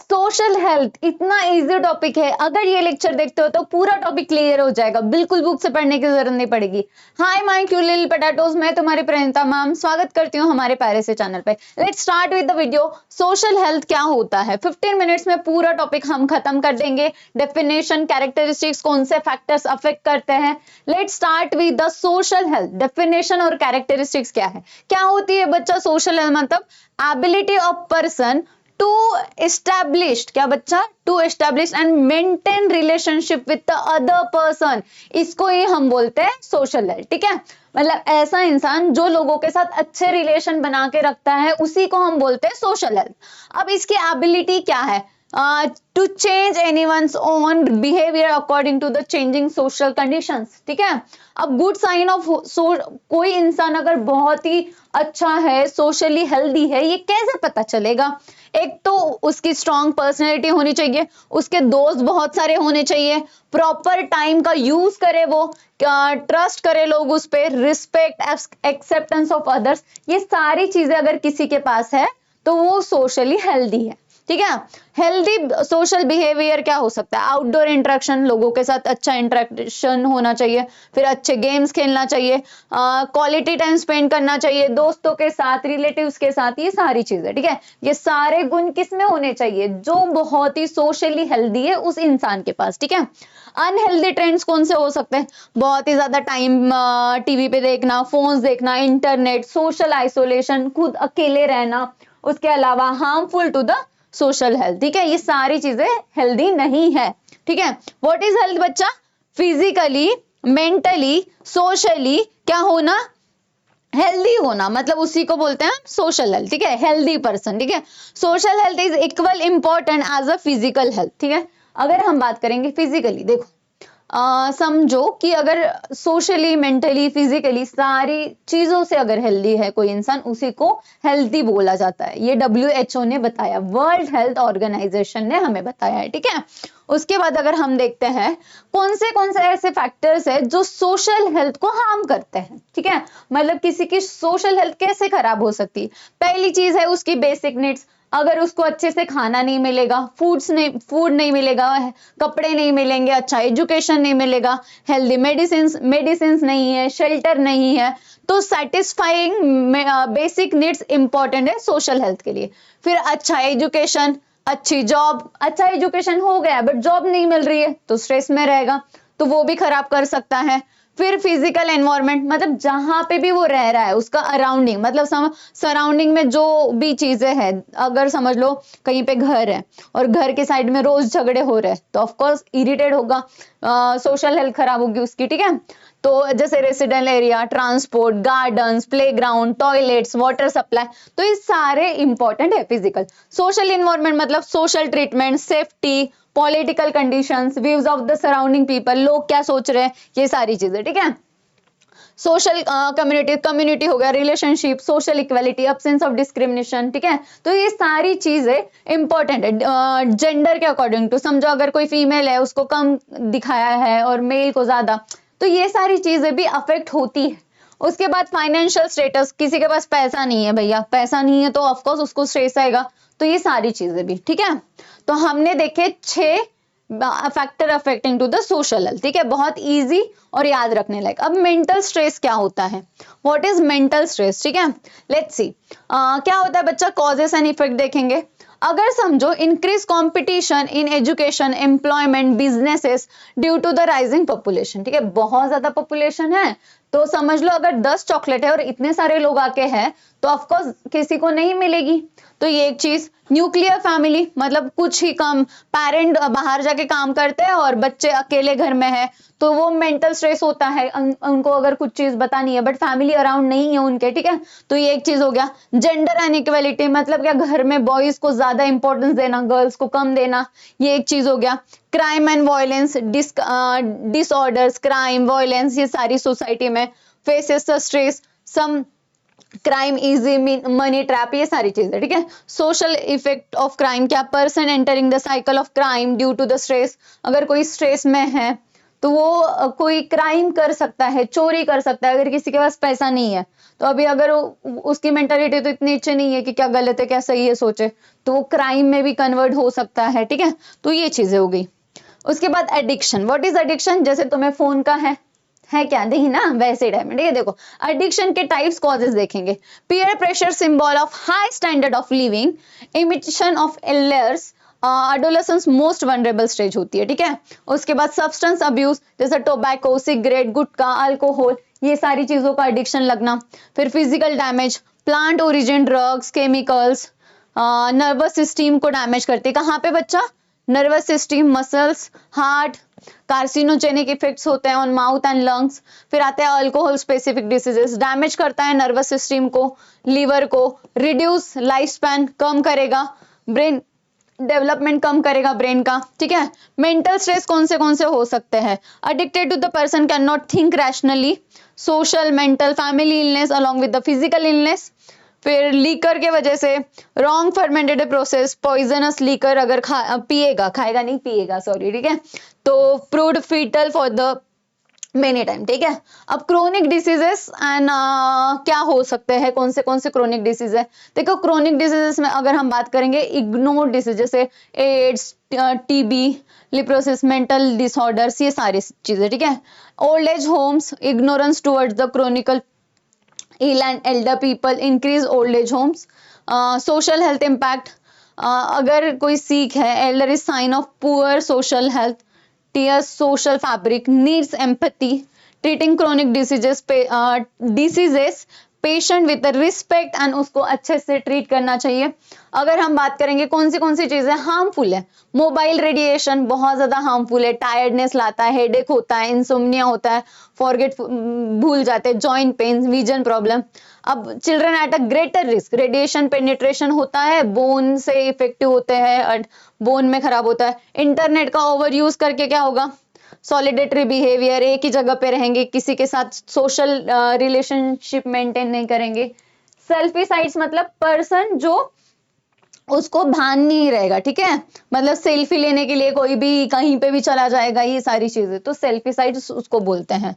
Social health इतना easy topic है, अगर ये लेक्चर देखते हो तो पूरा टॉपिक क्लियर हो जाएगा, बिल्कुल बुक से पढ़ने की जरूरत नहीं पड़ेगी। Hi my cute little potatoes, मैं तुम्हारी प्रियंका मैम स्वागत करती हूँ हमारे प्यारे से चैनल पे। Let's start with the video. Social health क्या होता है, 15 मिनट्स में पूरा टॉपिक हम खत्म कर देंगे। डेफिनेशन, कैरेक्टरिस्टिक्स, कौन से फैक्टर्स अफेक्ट करते हैं। Let's start with the social health. Definition और कैरेक्टरिस्टिक्स क्या है, क्या होती है बच्चा सोशल हेल्थ? मतलब ability of person to established, क्या बच्चा? To establish and maintain relationship with the other person, इसको ही हम बोलते हैं सोशल हेल्थ। ठीक है, मतलब ऐसा इंसान जो लोगों के साथ अच्छे रिलेशन बना के रखता है, उसी को हम बोलते हैं सोशल हेल्थ। अब इसकी एबिलिटी क्या है? To change anyone's own behaviour according to the changing social conditions. ठीक है, अब गुड साइन ऑफ कोई इंसान अगर बहुत ही अच्छा है, सोशली हेल्दी है, ये कैसे पता चलेगा? एक तो उसकी स्ट्रॉन्ग पर्सनैलिटी होनी चाहिए, उसके दोस्त बहुत सारे होने चाहिए, प्रॉपर टाइम का यूज करे, वो ट्रस्ट करे लोग उस पर, रिस्पेक्ट, एक्सेप्टेंस ऑफ अदर्स, ये सारी चीजें अगर किसी के पास है तो वो सोशली हेल्दी है। ठीक है, हेल्दी सोशल बिहेवियर क्या हो सकता है? आउटडोर इंटरेक्शन, लोगों के साथ अच्छा इंटरेक्शन होना चाहिए, फिर अच्छे गेम्स खेलना चाहिए, क्वालिटी टाइम स्पेंड करना चाहिए दोस्तों के साथ, रिलेटिव्स के साथ, ये सारी चीजें। ठीक है, ये सारे गुण किस में होने चाहिए? जो बहुत ही सोशली हेल्दी है उस इंसान के पास। ठीक है, अनहेल्दी ट्रेंड्स कौन से हो सकते हैं? बहुत ही ज्यादा टाइम टीवी पे देखना, फोन्स देखना, इंटरनेट, सोशल आइसोलेशन, खुद अकेले रहना, उसके अलावा harmful to the social health. ठीक है, ये सारी चीजें हेल्दी नहीं है। ठीक है, व्हाट इज हेल्थ बच्चा? फिजिकली, मेंटली, सोशली क्या होना? हेल्दी होना, मतलब उसी को बोलते हैं सोशल हेल्थ। ठीक है, हेल्दी पर्सन। ठीक है, social health is equal important as a physical health. ठीक है, अगर हम बात करेंगे फिजिकली, देखो समझो कि अगर सोशली, मेंटली, फिजिकली सारी चीजों से अगर हेल्दी है कोई इंसान, उसी को हेल्दी बोला जाता है। ये WHO ने बताया, वर्ल्ड हेल्थ ऑर्गेनाइजेशन ने हमें बताया है। ठीक है, उसके बाद अगर हम देखते हैं कौन से ऐसे फैक्टर्स है जो सोशल हेल्थ को हार्म करते हैं। ठीक है, मतलब किसी की सोशल हेल्थ कैसे खराब हो सकती है? पहली चीज है उसकी बेसिक नीड्स। अगर उसको अच्छे से खाना नहीं मिलेगा, फूड नहीं मिलेगा, कपड़े नहीं मिलेंगे, अच्छा एजुकेशन नहीं मिलेगा, हेल्दी मेडिसिन नहीं है, शेल्टर नहीं है, तो सेटिस्फाइंग बेसिक नीड्स इंपॉर्टेंट है सोशल हेल्थ के लिए। फिर अच्छा एजुकेशन, अच्छी जॉब, अच्छा एजुकेशन हो गया बट जॉब नहीं मिल रही है तो स्ट्रेस में रहेगा, तो वो भी खराब कर सकता है। फिर फिजिकल एनवायरनमेंट, मतलब जहां पे भी वो रह रहा है उसका अराउंडिंग, मतलब सराउंडिंग में जो भी चीजें हैं, अगर समझ लो कहीं पे घर है और घर के साइड में रोज झगड़े हो रहे हैं तो ऑफकोर्स इरिटेट होगा, सोशल हेल्थ खराब होगी उसकी। ठीक है, तो जैसे residential area, transport, gardens, playground, toilets, water supply, तो ये सारे इंपॉर्टेंट है फिजिकल। सोशल इन्वायरमेंट मतलब social treatment, safety, political conditions, views of the surrounding people, लोग क्या सोच रहे हैं, ये सारी चीजें। ठीक है, सोशल कम्युनिटी हो गया, relationship, social equality, absence of discrimination. ठीक है, तो ये सारी चीजें इंपॉर्टेंट है जेंडर के अकॉर्डिंग टू। समझो अगर कोई फीमेल है उसको कम दिखाया है और मेल को ज्यादा, तो ये सारी चीजें भी अफेक्ट होती है। उसके बाद फाइनेंशियल स्टेटस, किसी के पास पैसा नहीं है भैया, पैसा नहीं है तो ऑफकोर्स उसको स्ट्रेस आएगा, तो ये सारी चीजें भी। ठीक है, तो हमने देखे 6 factor affecting to the social health. ठीक है, बहुत इजी और याद रखने लायक। अब मेंटल स्ट्रेस क्या होता है? What is mental stress? ठीक है, लेट्स सी क्या होता है बच्चा, कॉजेस एंड इफेक्ट देखेंगे। अगर समझो increase competition in education, employment, businesses due to the rising population. ठीक है, बहुत ज्यादा पॉपुलेशन है तो समझ लो अगर 10 चॉकलेट है और इतने सारे लोग आके हैं तो ऑफकोर्स किसी को नहीं मिलेगी, तो ये एक चीज। न्यूक्लियर फैमिली, मतलब कुछ ही कम पेरेंट बाहर जाके काम करते हैं और बच्चे अकेले घर में है, तो वो मेंटल स्ट्रेस होता है, उनको अगर कुछ चीज बतानी है बट फैमिली अराउंड नहीं है उनके। ठीक है, तो ये एक चीज हो गया। जेंडर इनइक्वालिटी, मतलब क्या घर में बॉयज को ज्यादा इंपॉर्टेंस देना, गर्ल्स को कम देना, ये एक चीज हो गया। Crime and violence, disorders, crime, violence, ये सारी सोसाइटी में faces stress, some crime, easy money trap, ये सारी चीजें। ठीक है, सोशल इफेक्ट ऑफ क्राइम क्या? Person entering the cycle of crime due to the stress, अगर कोई स्ट्रेस में है तो वो कोई क्राइम कर सकता है, चोरी कर सकता है अगर किसी के पास पैसा नहीं है। तो अभी अगर उसकी मेंटालिटी तो इतनी अच्छी नहीं है कि क्या गलत है क्या सही है सोचे, तो वो क्राइम में भी कन्वर्ट हो सकता है, ठीक है। तो ये चीजें हो गई। उसके बाद एडिक्शन, व्हाट इज एडिक्शन, जैसे तुम्हें फोन का है क्या, नहीं ना, वैसे टाइप में, ठीक है। देखो एडिक्शन के टाइप्स कॉजेस देखेंगे। Peer pressure, symbol of high standard of living, imitation of elders, adolescence most vulnerable stage होती है, ठीक है। उसके बाद सब्सटेंस अब्यूज, जैसे टोबैको, सिगरेट, गुटखा, अल्कोहल, ये सारी चीजों का एडिक्शन लगना। फिर physical damage, plant origin drugs, chemicals, nervous system को डैमेज करते, कहाँ पे बच्चा, nervous system, muscles, heart, carcinogenic effects होते हैं ऑन माउथ एंड लंग्स। फिर आते हैं अल्कोहल स्पेसिफिक डिसीजेस, डैमेज करता है नर्वस सिस्टम को, लीवर को, रिड्यूस लाइफ स्पैन, कम करेगा ब्रेन डेवलपमेंट, कम करेगा ब्रेन का, ठीक है। मेंटल स्ट्रेस कौन से हो सकते हैं, addicted to the person can not think rationally, social, mental, family illness along with the physical illness. फिर लीकर के वजह से, wrong fermented process, poisonous liquor अगर पिएगा, खाएगा नहीं पिएगा, सॉरी, ठीक है, तो proved fatal for the many time, ठीक है। अब क्रोनिक डिसीजेस एंड क्या हो सकते हैं, कौन से क्रोनिक डिसीज है। देखो क्रोनिक डिसीजेस में अगर हम बात करेंगे, इग्नोर डिसीज जैसे एड्स, टीबी, लिप्रोसिस, मेंटल डिसऑर्डर्स, ये सारी चीजें, ठीक है। Old age homes, ignorance towards the chronicle ill and elder people, increase old age homes, social health impact, अगर कोई सीख है, elder is sign of poor social health, tears social fabric, needs empathy, treating chronic diseases patient with respect and उसको अच्छे से treat करना चाहिए। अगर हम बात करेंगे कौन सी चीजें हार्मफुल है, मोबाइल रेडिएशन बहुत ज्यादा हार्मफुल है, टायर्डनेस लाता है, हेडेक होता है, इंसोम्निया होता है, फॉरगेट भूल जाते हैं, जॉइंट पेन, विजन प्रॉब्लम। अब children at a greater risk, radiation penetration होता है, बोन से इफेक्टिव होते हैं, बोन में खराब होता है। इंटरनेट का ओवर यूज करके क्या होगा, सॉलिडेटरी बिहेवियर, एक ही जगह पे रहेंगे, किसी के साथ सोशल रिलेशनशिप मेंटेन नहीं करेंगे। सेल्फिसाइड्स मतलब पर्सन जो उसको भान नहीं रहेगा, ठीक है, मतलब सेल्फी लेने के लिए कोई भी कहीं पे भी चला जाएगा, ये सारी चीजें, तो सेल्फिसाइड्स उसको बोलते हैं।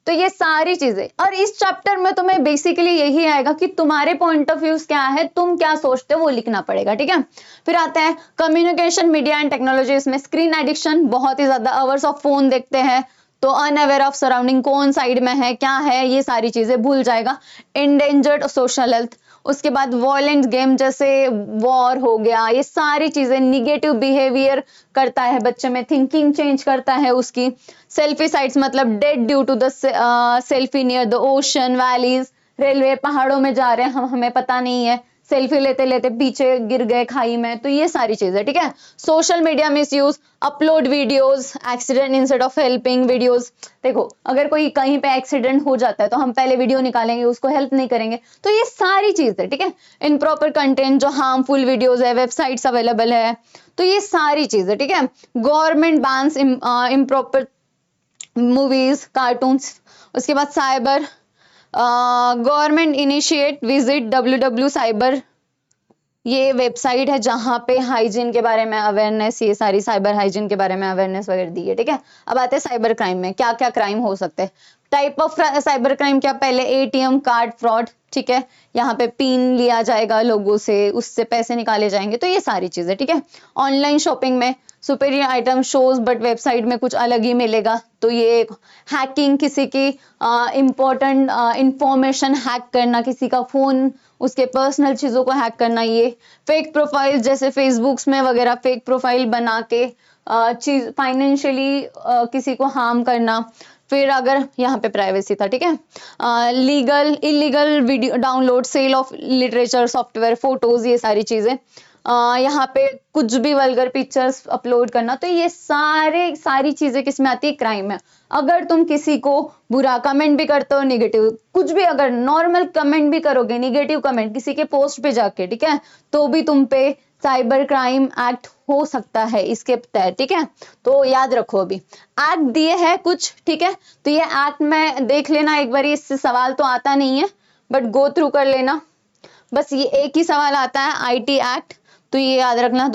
तो ये सारी चीजें, और इस चैप्टर में तुम्हें बेसिकली यही आएगा कि तुम्हारे पॉइंट ऑफ व्यूज क्या है, तुम क्या सोचते हो वो लिखना पड़ेगा, ठीक है। फिर आता है कम्युनिकेशन, मीडिया एंड टेक्नोलॉजी, इसमें स्क्रीन एडिक्शन, बहुत ही ज्यादा आवर्स ऑफ फोन देखते हैं तो अनअवेयर ऑफ सराउंडिंग, कौन साइड में है क्या है, ये सारी चीजें भूल जाएगा। एंडेंजर्ड सोशल हेल्थ, उसके बाद वॉयलेंट गेम जैसे वॉर हो गया, ये सारी चीजें, निगेटिव बिहेवियर करता है बच्चे में, थिंकिंग चेंज करता है उसकी। सेल्फिसाइड्स मतलब dead due to the selfie near the ocean, valleys, railway, पहाड़ों में जा रहे हैं हम, हमें पता नहीं है, सेल्फी लेते लेते पीछे गिर गए खाई में, तो ये सारी चीजें, ठीक है। Social media misuse, upload videos, accident instead of helping videos. देखो अगर कोई कहीं पे एक्सीडेंट हो जाता है तो हम पहले वीडियो निकालेंगे, उसको हेल्प नहीं करेंगे, तो ये सारी चीजें, ठीक है। इनप्रॉपर कंटेंट, जो हार्मफुल वीडियोस है, वेबसाइट्स अवेलेबल है, तो ये सारी चीजें, ठीक है। Government bans improper movies, cartoons. उसके बाद cyber, government initiate visit www cyber, ये वेबसाइट है जहां पे हाइजीन के बारे में अवेयरनेस, ये सारी साइबर हाइजीन के बारे में अवेयरनेस वगैरह दी है, ठीक है। अब आते हैं साइबर क्राइम में, क्या क्या क्राइम हो सकते हैं। टाइप ऑफ साइबर क्राइम क्या, पहले एटीएम कार्ड फ्रॉड, ठीक है, यहाँ पे पिन लिया जाएगा लोगों से, उससे पैसे निकाले जाएंगे, तो ये सारी चीजें, ठीक है। ऑनलाइन शॉपिंग में superior item shows but website में कुछ अलग ही मिलेगा, तो ये हैकिंग, किसी की इंपॉर्टेंट इंफॉर्मेशन हैक करना, किसी का फोन, उसके पर्सनल चीजों को हैक करना। ये फेक प्रोफाइल, जैसे फेसबुक्स में वगैरह फेक प्रोफाइल बना के चीज फाइनेंशियली किसी को हार्म करना। फिर अगर यहाँ पे प्राइवेसी था, ठीक है, legal illegal video download, sale of literature, software, photos, ये सारी चीजें, यहाँ पे कुछ भी वल्गर पिक्चर्स अपलोड करना, तो ये सारी चीजें किसमें आती है, क्राइम में। अगर तुम किसी को बुरा कमेंट भी करते हो, नेगेटिव कुछ भी, अगर नॉर्मल कमेंट भी करोगे, नेगेटिव कमेंट किसी के पोस्ट पे जाके, ठीक है, तो भी तुम पे साइबर क्राइम एक्ट हो सकता है इसके तहत, ठीक है। तो याद रखो, अभी एक्ट दिए हैं कुछ, ठीक है, तो ये एक्ट में देख लेना एक बार, इससे सवाल तो आता नहीं है बट गो थ्रू कर लेना। बस ये एक ही सवाल आता है, आईटी एक्ट, तो ये याद रखना,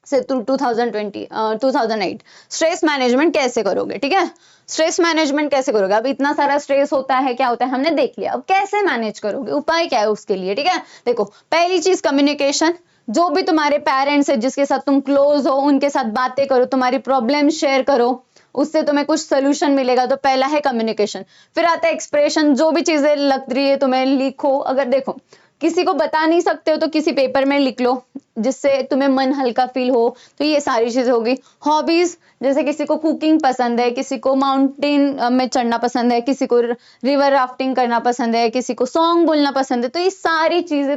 से 2008 स्ट्रेस मैनेजमेंट कैसे करोगे, ठीक है। स्ट्रेस मैनेजमेंट कैसे करोगे, अब इतना सारा स्ट्रेस होता है, क्या होता है हमने देख लिया, अब कैसे मैनेज करोगे, उपाय क्या है उसके लिए, ठीक है। देखो पहली चीज कम्युनिकेशन, जो भी तुम्हारे पेरेंट्स है जिसके साथ तुम क्लोज हो उनके साथ बातें करो, तुम्हारी प्रॉब्लम शेयर करो, उससे तुम्हें कुछ सोल्यूशन मिलेगा। तो पहला है कम्युनिकेशन। फिर आता है एक्सप्रेशन, जो भी चीजें लग रही है तुम्हें लिखो, अगर देखो किसी को बता नहीं सकते हो तो किसी पेपर में लिख लो जिससे तुम्हें मन हल्का फील हो, तो ये सारी चीजें होगी। हॉबीज, जैसे किसी को कुकिंग पसंद है, किसी को माउंटेन में चढ़ना पसंद है, किसी को रिवर राफ्टिंग करना पसंद है, किसी को सॉन्ग बोलना पसंद है, तो ये सारी चीजें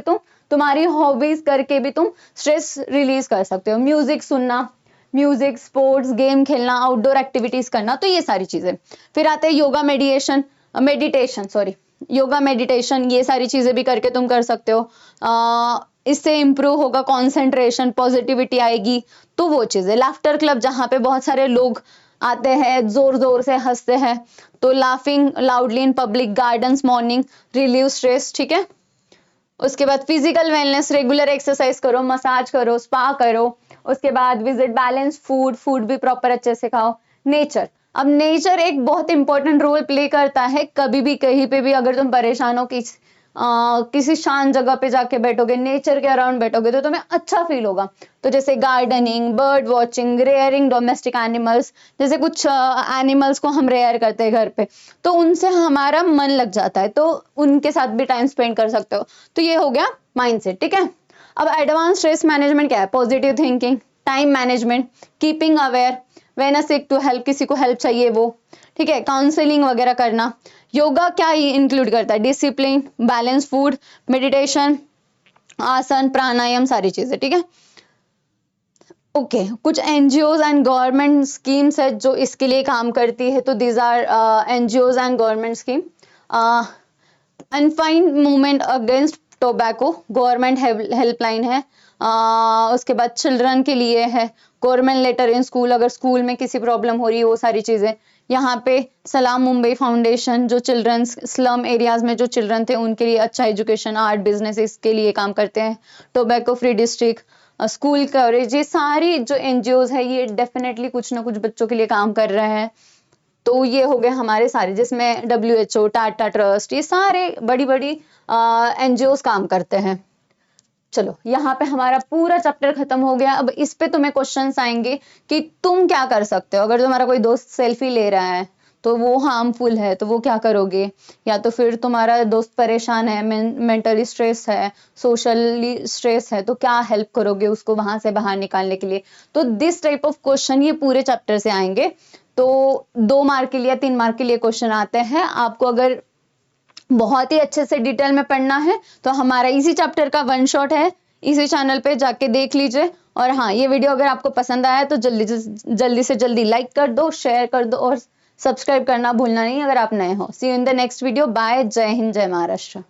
तुम्हारी हॉबीज करके भी तुम स्ट्रेस रिलीज कर सकते हो। म्यूजिक सुनना, म्यूजिक, स्पोर्ट्स, गेम खेलना, आउटडोर एक्टिविटीज करना, तो ये सारी चीजें। फिर आते हैं योगा, योगा मेडिटेशन, ये सारी चीजें भी करके तुम कर सकते हो। इससे इंप्रूव होगा कंसंट्रेशन, पॉजिटिविटी आएगी, तो वो चीजें। लाफ्टर क्लब, जहाँ पे बहुत सारे लोग आते हैं, जोर जोर से हंसते हैं, तो laughing loudly in public gardens morning relieve stress, ठीक है। उसके बाद फिजिकल वेलनेस, रेगुलर एक्सरसाइज करो, मसाज करो, स्पा करो। उसके बाद विजिट बैलेंस फूड भी प्रॉपर अच्छे से खाओ। नेचर, अब नेचर एक बहुत इंपॉर्टेंट रोल प्ले करता है। कभी भी कहीं पे भी अगर तुम परेशान हो, किसी शांत जगह पे जाके बैठोगे, नेचर के अराउंड बैठोगे, तो तुम्हें अच्छा फील होगा। तो जैसे gardening, bird watching, rearing domestic animals, जैसे कुछ एनिमल्स को हम रेयर करते हैं घर पे, तो उनसे हमारा मन लग जाता है, तो उनके साथ भी टाइम स्पेंड कर सकते हो। तो ये हो गया माइंडसेट, ठीक है। अब एडवांस स्ट्रेस मैनेजमेंट क्या है, positive thinking, time management, keeping aware, when a sick to help, किसी को हेल्प चाहिए वो, ठीक है, काउंसलिंग वगैरह करना। योगा क्या इंक्लूड करता है, डिसिप्लिन, बैलेंस फूड, मेडिटेशन, आसन, प्राणायाम, सारी चीजें, ठीक है। ओके, कुछ एनजीओज एंड गवर्नमेंट स्कीम्स है जो इसके लिए काम करती है, तो these are NGOs and government scheme. अनफाइंड movement against tobacco, government helpline है। उसके बाद चिल्ड्रन के लिए है, गवर्नमेंट लेटर इन स्कूल, अगर स्कूल में किसी प्रॉब्लम हो रही है, वो सारी चीजें। यहाँ पे सलाम मुंबई फाउंडेशन, जो चिल्ड्रन स्लम एरियाज में जो चिल्ड्रन थे उनके लिए अच्छा एजुकेशन, आर्ट, बिजनेस, इसके लिए काम करते हैं। Tobacco free district, school coverage, ये सारी जो एनजीओज है ये डेफिनेटली कुछ ना कुछ बच्चों के लिए काम कर रहे हैं। तो ये हो गए हमारे सारे, जिसमें WHO, टाटा ट्रस्ट, ये सारे बड़ी बड़ी एनजीओज काम करते हैं। चलो यहाँ पे हमारा पूरा चैप्टर खत्म हो गया। अब इस पे तुम्हें क्वेश्चंस आएंगे कि तुम क्या कर सकते हो। अगर तुम्हारा कोई दोस्त सेल्फी ले रहा है तो वो हार्मफुल है, तो वो क्या करोगे, या तो फिर तुम्हारा दोस्त परेशान है, मेंटली स्ट्रेस है, सोशली स्ट्रेस है, तो क्या हेल्प करोगे उसको वहां से बाहर निकालने के लिए। तो दिस टाइप ऑफ क्वेश्चन ये पूरे चैप्टर से आएंगे। तो 2 मार्क के लिए, 3 मार्क के लिए क्वेश्चन आते हैं। आपको अगर बहुत ही अच्छे से डिटेल में पढ़ना है तो हमारा इसी चैप्टर का 1 शॉट है, इसी चैनल पे जाके देख लीजिए। और हाँ, ये वीडियो अगर आपको पसंद आया तो जल्दी से जल्दी लाइक कर दो, शेयर कर दो, और सब्सक्राइब करना भूलना नहीं अगर आप नए हो। See you in the next video. Bye, जय हिंद, जय महाराष्ट्र।